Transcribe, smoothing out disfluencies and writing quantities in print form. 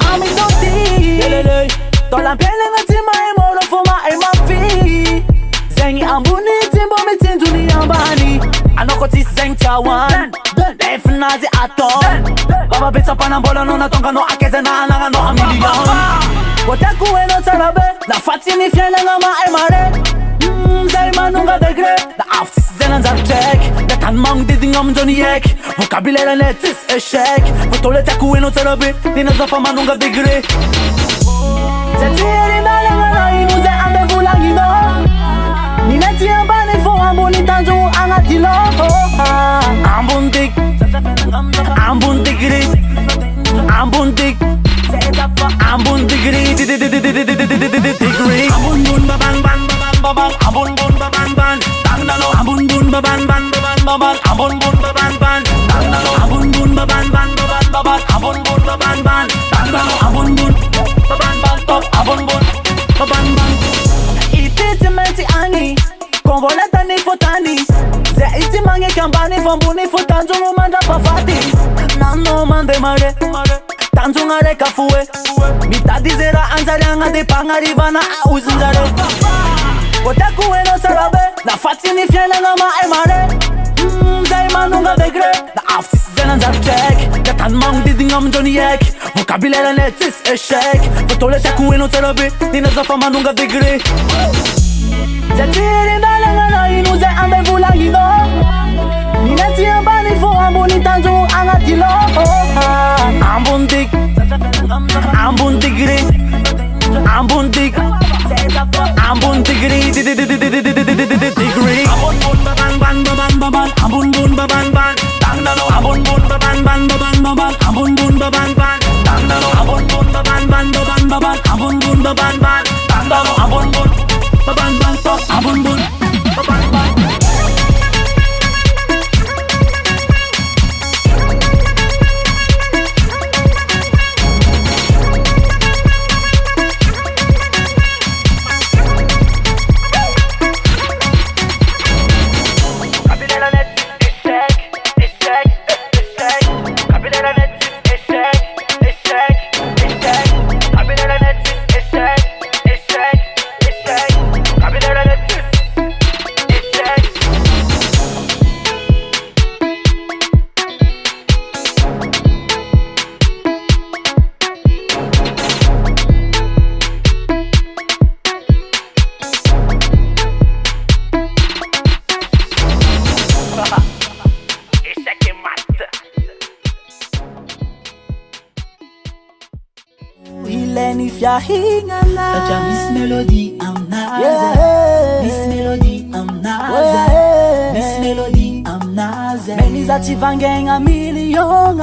I'm exotic. Dans la belle ngatima emolo foma emafi. Zengi ambuni timbo mitinduni ambani. Anokoti zeng tawan. Defnazi aton. Baba bitsa panambola no natonga no akeze na ananga no a million. Wataku eno tarabe. Na fatini fiele ngama emare. Zay manunga degre. Na aftis zenan zartek. Netan mang didi ngam joni yek. Vocabulaire netis échec. Votole taku eno tarabe. Nina zafa manunga degre. Zetiri mbale ngana inuze ande fulangino. Nineti ambane fo amboni tanjo angatilo. Ambundik Ambundigri Ambundig Ambundigri Digri Ambun baban ban baban baban Ambun baban ban Tangdalo Ambun baban ban baban baban Ambun baban ban Tangdalo Ambun baban ban baban baban Ambun baban ban Tangdalo Ambun baban ban top Ambun baban ban Iti menti ani Kongola tani fotani Ze iti mange kambani Vambuni futanzu mumanda pafati Nano mande mare Tanzu ngare kafue Mita dizera anzarianga de pangarivana a uzinzare Kotaku eno sarabe Na fatini fiele ngama emare Zay manunga degre Na aftis zenan zartek Gatan mang didi ngam joni yek Vocabulaire netis échec Votole taku eno sarabe Nina zafa manunga degre Zetiri mbale ngana inuze ande fulangino Nineti ambani fo amboni tanzo angatilo Ambundik Ambundigri Ambundik Ambundigri Digri Ambun baban ban baban baban Ambun baban ban Tangdalo Ambun baban ban baban baban Ambun baban ban Tangdalo Ambun baban ban baban baban Ambun baban ban Tangdalo Ambun baban ban top Ambun baban ban Such a Miss Melody, I'm Naza. Miss Melody, I'm Naza. Miss Melody, I'm Naza. Many that you gang a million.